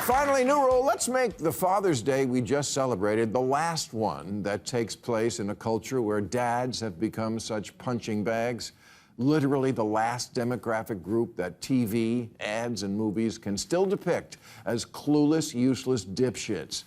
Finally, new rule. Let's make the Father's Day we just celebrated the last one that takes place in a culture where dads have become such punching bags. Literally the last demographic group that TV, ads, and movies can still depict as clueless, useless dipshits.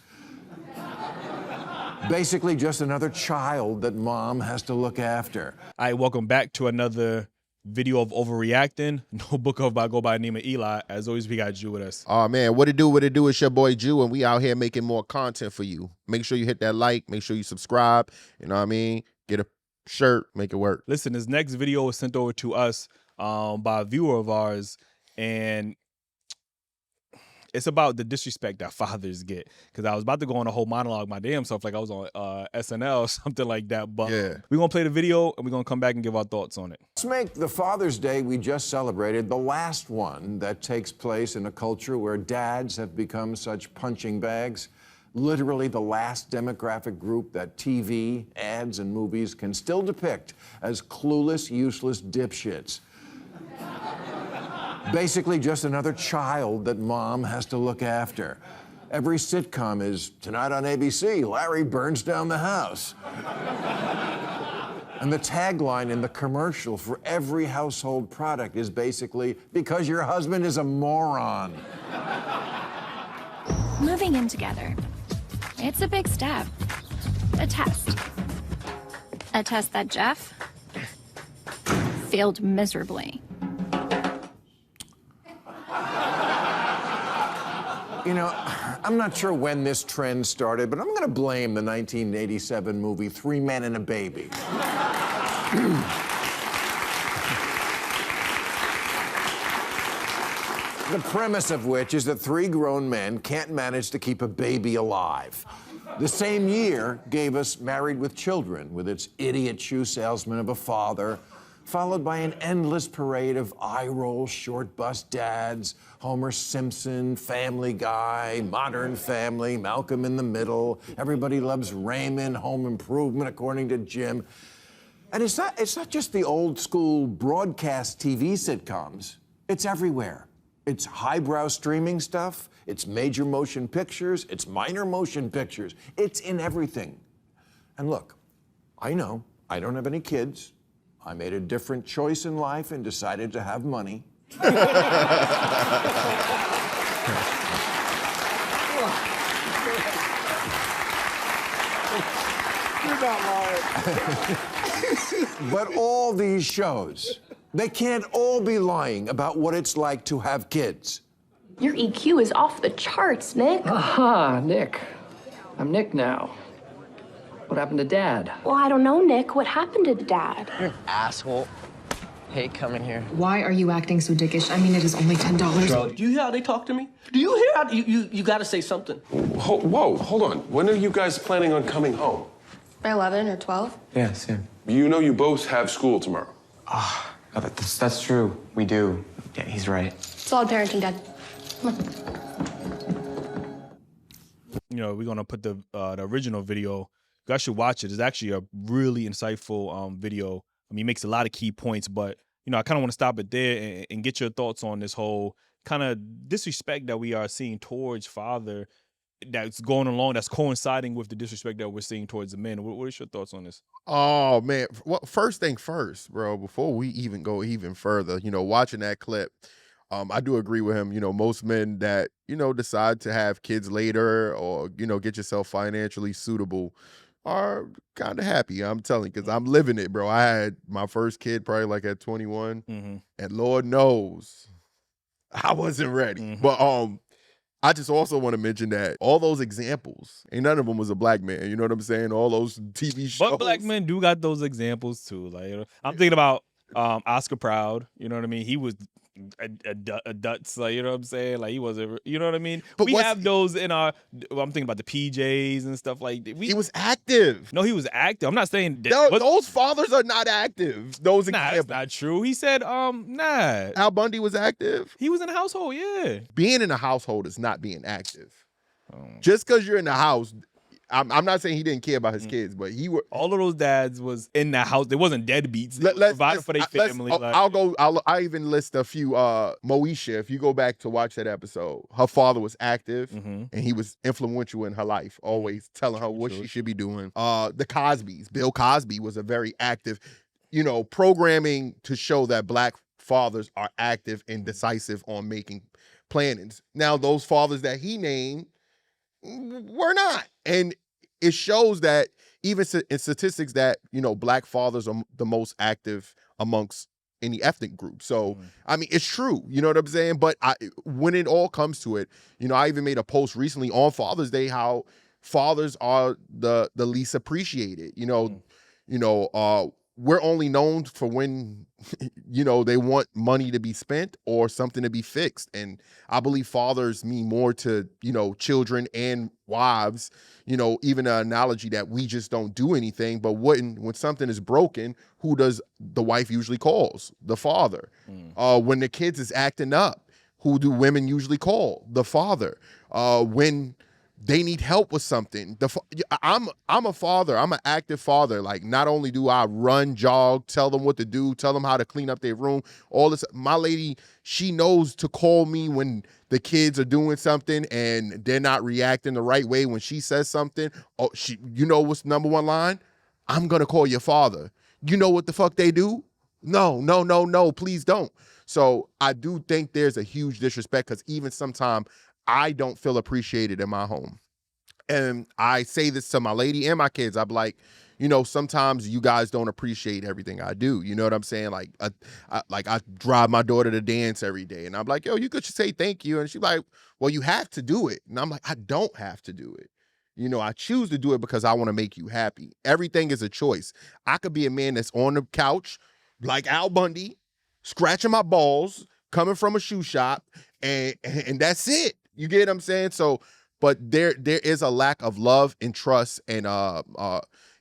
Basically just another child that mom has to look after. All right, welcome back to another video of overreacting. No book of by go by the name of Eli. As always, we got Jew with us. Oh man, what it do? It's your boy Jew, and we out here making more content for you. Make sure you hit that like, make sure you subscribe. You know what I mean? Get a shirt, make it work. Listen, this next video was sent over to us by a viewer of ours, and it's about the disrespect that fathers get. Because I was about to go on a whole monologue my damn self, like I was on SNL or something like that. But yeah, we're going to play the video, and we're going to come back and give our thoughts on it. Let's make the Father's Day we just celebrated the last one that takes place in a culture where dads have become such punching bags. Literally the last demographic group that TV, ads, and movies can still depict as clueless, useless dipshits. Basically just another child that mom has to look after. Every sitcom is tonight on ABC, Larry burns down the house. And the tagline in the commercial for every household product is basically, because your husband is a moron. Moving in together. It's a big step. A test. A test that Jeff failed miserably. You know, I'm not sure when this trend started, but I'm going to blame the 1987 movie Three Men and a Baby. The premise of which is that three grown men can't manage to keep a baby alive. The same year gave us Married with Children, with its idiot shoe salesman of a father, followed by an endless parade of eye-roll, short-bus dads, Homer Simpson, Family Guy, Modern Family, Malcolm in the Middle, Everybody Loves Raymond, Home Improvement, according to Jim. And it's not just the old-school broadcast TV sitcoms. It's everywhere. It's highbrow streaming stuff, it's major motion pictures, it's minor motion pictures. It's in everything. And look, I know I don't have any kids. I made a different choice in life and decided to have money. You're not lying. But all these shows, they can't all be lying about what it's like to have kids. Your EQ is off the charts, Nick. Aha, Nick. I'm Nick now. What happened to Dad? Well, I don't know, Nick. What happened to Dad? You're an asshole. Hate coming here. Why are you acting so dickish? I mean, it is only $10. Bro, do you hear how they talk to me? Do you hear how you gotta say something? Whoa, hold on. When are you guys planning on coming home? By 11 or 12? Yeah, same. You know you both have school tomorrow. Ah, oh, that's true. We do. Yeah, he's right. Solid parenting, Dad. Come on. You know, we're going to put the original video. You guys should watch it. It's actually a really insightful video. I mean, it makes a lot of key points, but, you know, I kind of want to stop it there and get your thoughts on this whole kind of disrespect that we are seeing towards father that's going along, that's coinciding with the disrespect that we're seeing towards the men. What is your thoughts on this? Oh man, well, first thing first, bro, before we even go even further, you know, watching that clip, I do agree with him. You know, most men that, you know, decide to have kids later or, you know, get yourself financially suitable are kind of happy. I'm telling you, because I'm living it, bro. I had my first kid probably like at 21, and Lord knows I wasn't ready. But I just also want to mention that all those examples, ain't none of them was a black man. You know what I'm saying? All those TV shows. But black men do got those examples too. Like, you know, I'm thinking about Oscar Proud. You know what I mean? He was a Dutz, like, you know what I'm saying? Like, he wasn't, you know what I mean? But we have those in our, I'm thinking about the PJs and stuff like that. He was active. No, he was active. I'm not saying that. No, those fathers are not active. Those that's not true. He said, nah. Al Bundy was active. He was in the household, yeah. Being in a household is not being active. Just because you're in the house, I'm not saying he didn't care about his kids, but all of those dads was in the house. They wasn't deadbeats. They provided for their family. I even list a few. Moesha, if you go back to watch that episode, her father was active and he was influential in her life, always telling her what she should be doing. The Cosbys, Bill Cosby was a very active, programming to show that Black fathers are active and decisive on making plannings. Now, those fathers that he named were not. And it shows that even in statistics that, Black fathers are the most active amongst any ethnic group. So, I mean, it's true. You know what I'm saying? But when it all comes to it, I even made a post recently on Father's Day how fathers are the least appreciated. We're only known for when, they want money to be spent or something to be fixed. And I believe fathers mean more to, children and wives, even an analogy that we just don't do anything. But when something is broken, who does the wife usually calls? The father. When the kids is acting up, who do women usually call? The father. When they need help with something. I'm a father. I'm an active father. Like, not only do I run, jog, tell them what to do, tell them how to clean up their room, all this. My lady, she knows to call me when the kids are doing something and they're not reacting the right way when she says something. Oh, what's the number one line? I'm going to call your father. You know what the fuck they do? No, please don't. So I do think there's a huge disrespect because even sometimes I don't feel appreciated in my home. And I say this to my lady and my kids. I'm like, sometimes you guys don't appreciate everything I do. You know what I'm saying? Like, I drive my daughter to dance every day. And I'm like, yo, you could just say thank you. And she's like, well, you have to do it. And I'm like, I don't have to do it. I choose to do it because I want to make you happy. Everything is a choice. I could be a man that's on the couch, like Al Bundy, scratching my balls, coming from a shoe shop, and that's it. You get what I'm saying? So, but there is a lack of love and trust and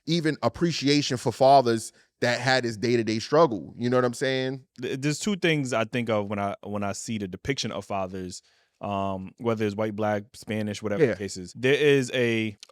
even appreciation for fathers that had his day-to-day struggle. You know what I'm saying? There's two things I think of when I see the depiction of fathers, whether it's white, Black, Spanish, whatever the case is. There is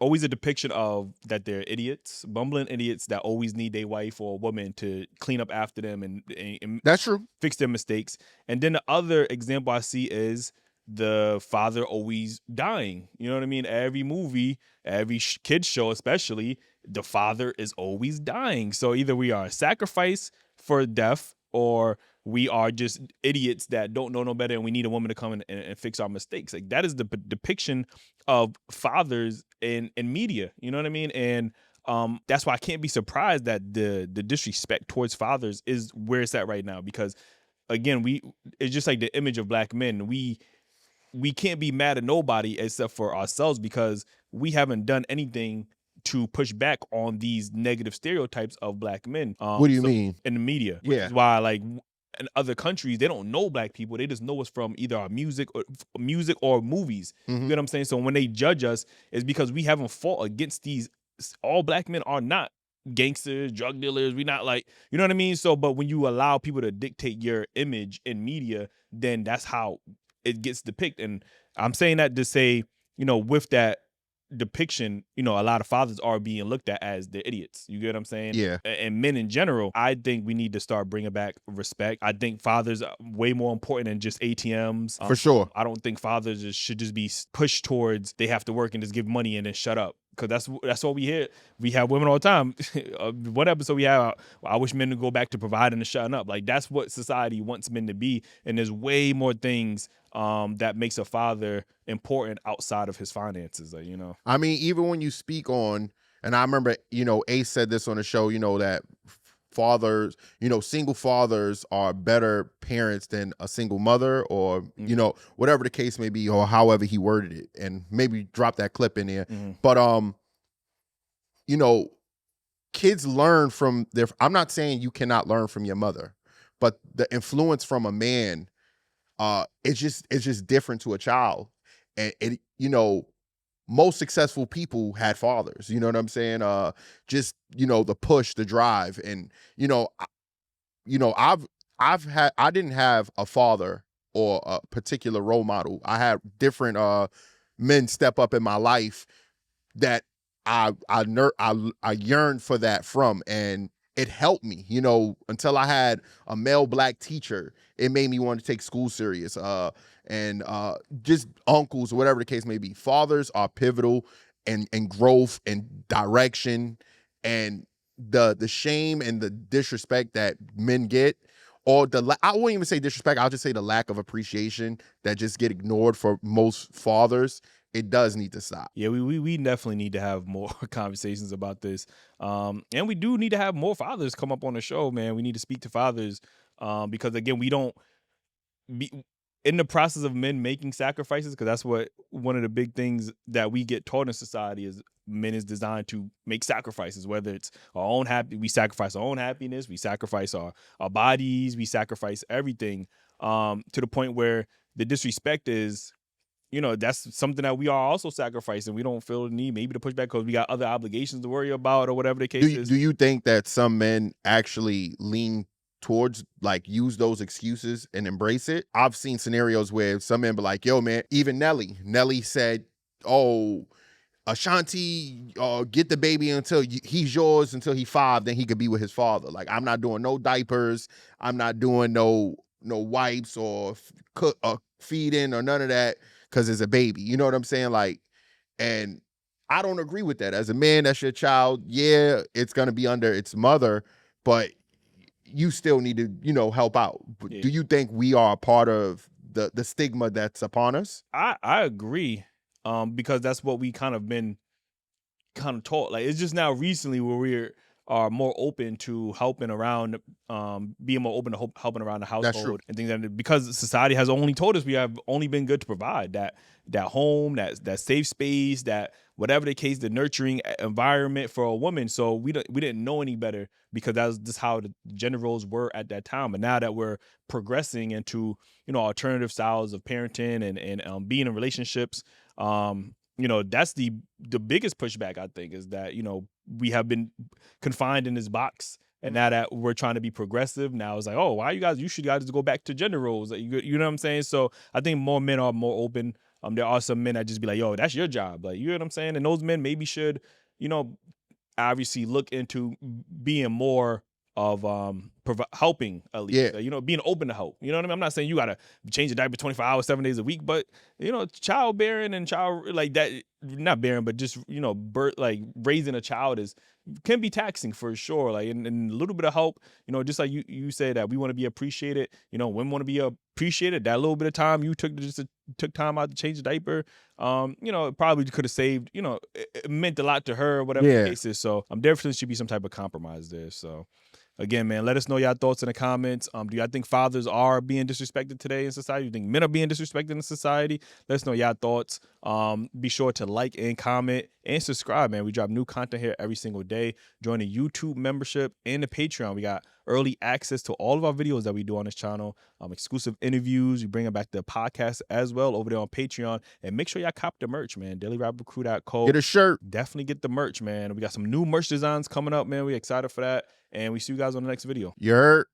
always a depiction of that they're idiots, bumbling idiots that always need their wife or a woman to clean up after them and that's true, fix their mistakes. And then the other example I see is the father always dying. You know what I mean? Every movie, every kid's show especially, the father is always dying. So either we are a sacrifice for death or we are just idiots that don't know no better and we need a woman to come in and fix our mistakes. Like, that is the depiction of fathers in media. You know what I mean? And that's why I can't be surprised that the disrespect towards fathers is where it's at right now. Because again, it's just like the image of Black men. We can't be mad at nobody except for ourselves because we haven't done anything to push back on these negative stereotypes of Black men. What do you mean? In the media. Which is why, like, in other countries, they don't know Black people. They just know us from either our music or movies. You know what I'm saying? So when they judge us, it's because we haven't fought against these. All Black men are not gangsters, drug dealers. We not like, you know what I mean? So, but when you allow people to dictate your image in media, then that's how it gets depicted. And I'm saying that to say, with that depiction, a lot of fathers are being looked at as the idiots. You get what I'm saying? Yeah. And men in general, I think we need to start bringing back respect. I think fathers are way more important than just ATMs. For sure. I don't think fathers should just be pushed towards they have to work and just give money and then shut up. Because that's what we hear. We have women all the time. One episode we have, I wish men would go back to providing and shutting up. Like, that's what society wants men to be. And there's way more things that makes a father important outside of his finances. Like, I mean, even when you speak on, and I remember, Ace said this on the show, that fathers, single fathers are better parents than a single mother or, whatever the case may be or however he worded it, and maybe drop that clip in there. But, kids learn from I'm not saying you cannot learn from your mother, but the influence from a man, it's just different to a child. And it, most successful people had fathers, you know what I'm saying? Just, the push, the drive. And, I didn't have a father or a particular role model. I had different men step up in my life that I yearned for that from, and it helped me, until I had a male black teacher. It made me want to take school serious. And just uncles or whatever the case may be. Fathers are pivotal in growth and direction, and the shame and the disrespect that men get, or I wouldn't even say disrespect, I'll just say the lack of appreciation that just get ignored for most fathers. It does need to stop. Yeah, we definitely need to have more conversations about this. And we do need to have more fathers come up on the show, man. We need to speak to fathers because, again, we don't be in the process of men making sacrifices, because that's what one of the big things that we get taught in society is men is designed to make sacrifices, whether it's we sacrifice our own happiness, we sacrifice our bodies, we sacrifice everything to the point where the disrespect is, that's something that we are also sacrificing. We don't feel the need maybe to push back because we got other obligations to worry about or whatever the case is. Do you think that some men actually lean towards use those excuses and embrace it? I've seen scenarios where some men be like, yo, man, even Nelly said, oh, Ashanti, get the baby until he's yours until he's 5, then he could be with his father. Like, I'm not doing no diapers. I'm not doing no wipes or feeding or none of that because it's a baby. You know what I'm saying? And I don't agree with that. As a man, that's your child. Yeah, it's going to be under its mother, but you still need to, help out. Yeah. Do you think we are a part of the stigma that's upon us? I agree. Because that's what we kind of been taught. Like, it's just now recently where we are more open to helping around, being more open to helping around the household and things like that, because society has only told us we have only been good to provide that home, that safe space, that whatever the case, the nurturing environment for a woman. So we didn't know any better because that was just how the gender roles were at that time. But now that we're progressing into, alternative styles of parenting and being in relationships, that's the biggest pushback, I think, is that, we have been confined in this box. And now that we're trying to be progressive, now it's like, oh, why you should guys go back to gender roles? Like, you know what I'm saying? So I think more men are more open. There are some men that just be like, yo, that's your job. Like, you know what I'm saying? And those men maybe should, obviously look into being more of helping, at least. Yeah. Being open to help. You know what I mean? I'm not saying you gotta change the diaper 24 hours, 7 days a week, but childbearing and like that, not bearing, but just raising a child can be taxing for sure. Like, and a little bit of help, just like you said that we want to be appreciated. Women want to be appreciated. That little bit of time you took time out to change the diaper, it probably could have saved. It meant a lot to her, whatever the case is. So definitely should be some type of compromise there. So. Again, man, let us know your thoughts in the comments. Do y'all think fathers are being disrespected today in society? Do you think men are being disrespected in society? Let us know your thoughts. Be sure to like and comment and subscribe, man. We drop new content here every single day. Join the YouTube membership and the Patreon. We got early access to all of our videos that we do on this channel, exclusive interviews. We bring them back to the podcast as well over there on Patreon. And make sure y'all cop the merch, man. Dailyrapupcrew.co. Get a shirt. Definitely get the merch, man. We got some new merch designs coming up, man. We're excited for that. And we see you guys on the next video. You heard?